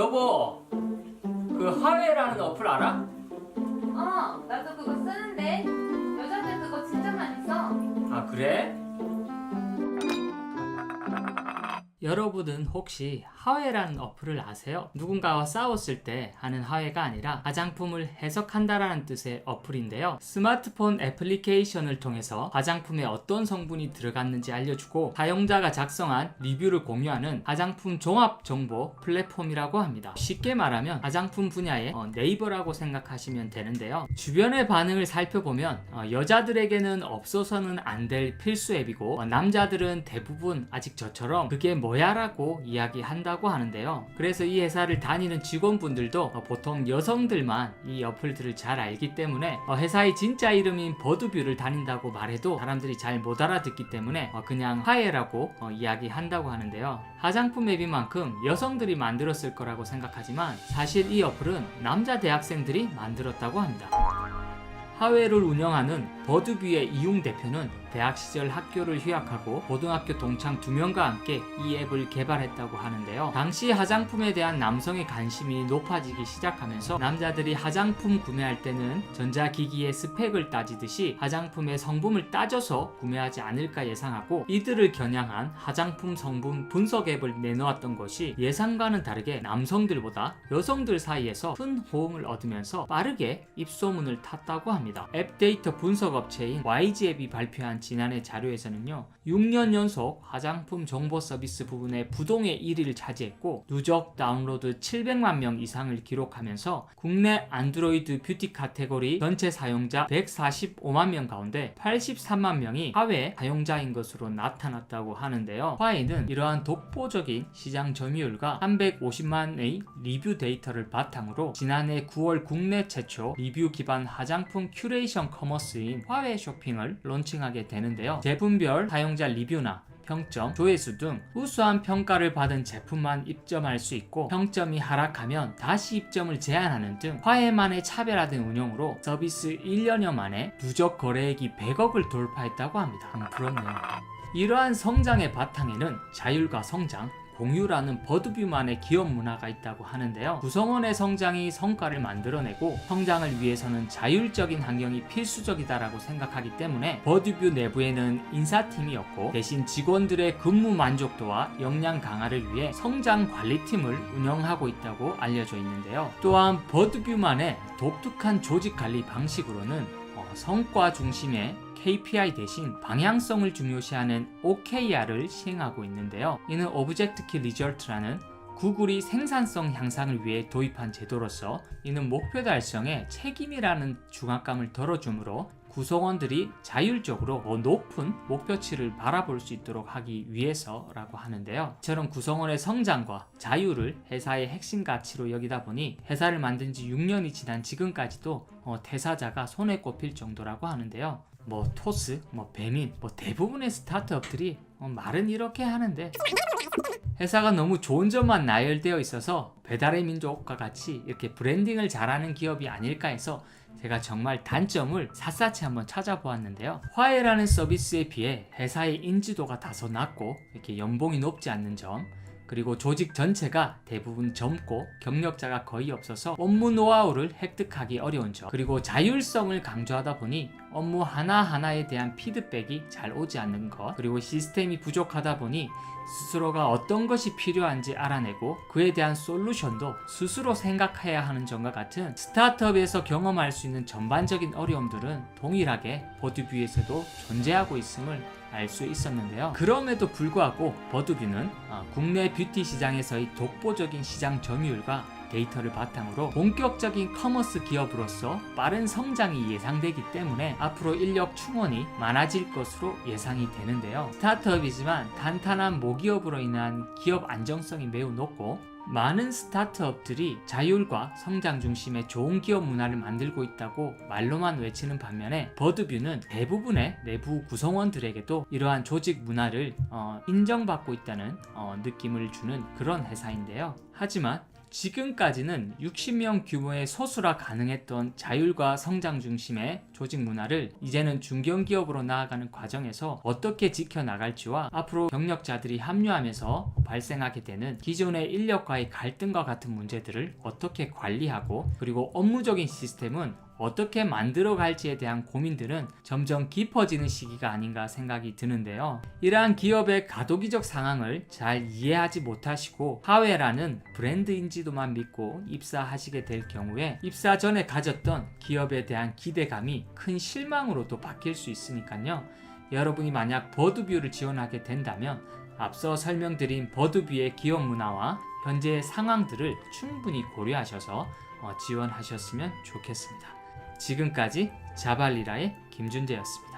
여보, 그 하회라는 어플 알아? 나도 그거 쓰는데 여자들 그거 진짜 많이 써. 아, 그래? 여러분은 혹시 하회라는 어플을 아세요? 누군가와 싸웠을 때 하는 하회가 아니라 화장품을 해석한다라는 뜻의 어플인데요. 스마트폰 애플리케이션을 통해서 화장품에 어떤 성분이 들어갔는지 알려주고 사용자가 작성한 리뷰를 공유하는 화장품 종합 정보 플랫폼이라고 합니다. 쉽게 말하면 화장품 분야의 네이버라고 생각하시면 되는데요. 주변의 반응을 살펴보면 여자들에게는 없어서는 안 될 필수 앱이고 남자들은 대부분 아직 저처럼 그게 뭐야? 라고 이야기한다고 하는데요. 그래서 이 회사를 다니는 직원분들도 보통 여성들만 이 어플들을 잘 알기 때문에 회사의 진짜 이름인 버드뷰를 다닌다고 말해도 사람들이 잘 못 알아듣기 때문에 그냥 하회라고 이야기한다고 하는데요. 화장품 앱인 만큼 여성들이 만들었을 거라고 생각하지만 사실 이 어플은 남자 대학생들이 만들었다고 합니다. 하회를 운영하는 버드뷰의 이용 대표는 대학 시절 학교를 휴학하고 고등학교 동창 2명과 함께 이 앱을 개발했다고 하는데요. 당시 화장품에 대한 남성의 관심이 높아지기 시작하면서 남자들이 화장품 구매할 때는 전자기기의 스펙을 따지듯이 화장품의 성분을 따져서 구매하지 않을까 예상하고 이들을 겨냥한 화장품 성분 분석 앱을 내놓았던 것이 예상과는 다르게 남성들보다 여성들 사이에서 큰 호응을 얻으면서 빠르게 입소문을 탔다고 합니다. 앱 데이터 분석 업체인 YG앱이 발표한 지난해 자료에서는요, 6년 연속 화장품 정보 서비스 부분에 부동의 1위를 차지했고 누적 다운로드 700만 명 이상을 기록하면서 국내 안드로이드 뷰티 카테고리 전체 사용자 145만 명 가운데 83만 명이 하회 사용자인 것으로 나타났다고 하는데요. 화해는 이러한 독보적인 시장 점유율과 350만의 리뷰 데이터를 바탕으로 지난해 9월 국내 최초 리뷰 기반 화장품 큐레이션 커머스인 화해 쇼핑을 론칭하게 되는데요. 제품별 사용자 리뷰나 평점, 조회수 등 우수한 평가를 받은 제품만 입점할 수 있고 평점이 하락하면 다시 입점을 제한하는 등 화해만의 차별화된 운영으로 서비스 1년여 만에 누적 거래액이 100억을 돌파했다고 합니다. 부럽네요. 이러한 성장의 바탕에는 자율과 성장, 공유라는 버드뷰만의 기업 문화가 있다고 하는데요. 구성원의 성장이 성과를 만들어내고 성장을 위해서는 자율적인 환경이 필수적이다라고 생각하기 때문에 버드뷰 내부에는 인사팀이 없고 대신 직원들의 근무 만족도와 역량 강화를 위해 성장 관리팀을 운영하고 있다고 알려져 있는데요. 또한 버드뷰만의 독특한 조직 관리 방식으로는 성과 중심의 KPI 대신 방향성을 중요시하는 OKR을 시행하고 있는데요. 이는 오브젝트 키 리절트라는 구글이 생산성 향상을 위해 도입한 제도로서 이는 목표 달성에 책임이라는 중압감을 덜어주므로 구성원들이 자율적으로 더 높은 목표치를 바라볼 수 있도록 하기 위해서라고 하는데요. 이처럼 구성원의 성장과 자유를 회사의 핵심 가치로 여기다 보니 회사를 만든 지 6년이 지난 지금까지도 퇴사자가 손에 꼽힐 정도라고 하는데요. 토스, 배민, 대부분의 스타트업들이 말은 이렇게 하는데 회사가 너무 좋은 점만 나열되어 있어서 배달의 민족과 같이 이렇게 브랜딩을 잘하는 기업이 아닐까 해서 제가 정말 단점을 샅샅이 한번 찾아보았는데요. 화해라는 서비스에 비해 회사의 인지도가 다소 낮고 이렇게 연봉이 높지 않는 점, 그리고 조직 전체가 대부분 젊고 경력자가 거의 없어서 업무 노하우를 획득하기 어려운 점, 그리고 자율성을 강조하다 보니 업무 하나하나에 대한 피드백이 잘 오지 않는 것, 그리고 시스템이 부족하다 보니 스스로가 어떤 것이 필요한지 알아내고 그에 대한 솔루션도 스스로 생각해야 하는 점과 같은 스타트업에서 경험할 수 있는 전반적인 어려움들은 동일하게 버드뷰에서도 존재하고 있음을 알 수 있었는데요. 그럼에도 불구하고 버드뷰는 국내 뷰티 시장에서의 독보적인 시장 점유율과 데이터를 바탕으로 본격적인 커머스 기업으로서 빠른 성장이 예상되기 때문에 앞으로 인력 충원이 많아질 것으로 예상이 되는데요. 스타트업이지만 탄탄한 모기업으로 인한 기업 안정성이 매우 높고 많은 스타트업들이 자율과 성장 중심의 좋은 기업 문화를 만들고 있다고 말로만 외치는 반면에 버드뷰는 대부분의 내부 구성원들에게도 이러한 조직 문화를 인정받고 있다는 느낌을 주는 그런 회사인데요. 하지만 지금까지는 60명 규모의 소수라 가능했던 자율과 성장 중심의 조직 문화를 이제는 중견기업으로 나아가는 과정에서 어떻게 지켜나갈지와 앞으로 경력자들이 합류하면서 발생하게 되는 기존의 인력과의 갈등과 같은 문제들을 어떻게 관리하고, 그리고 업무적인 시스템은 어떻게 만들어갈지에 대한 고민들은 점점 깊어지는 시기가 아닌가 생각이 드는데요. 이러한 기업의 가도기적 상황을 잘 이해하지 못하시고 하회라는 브랜드 인지도만 믿고 입사하시게 될 경우에 입사 전에 가졌던 기업에 대한 기대감이 큰 실망으로도 바뀔 수 있으니까요. 여러분이 만약 버드뷰를 지원하게 된다면 앞서 설명드린 버드뷰의 기업 문화와 현재의 상황들을 충분히 고려하셔서 지원하셨으면 좋겠습니다. 지금까지 자발리라의 김준재였습니다.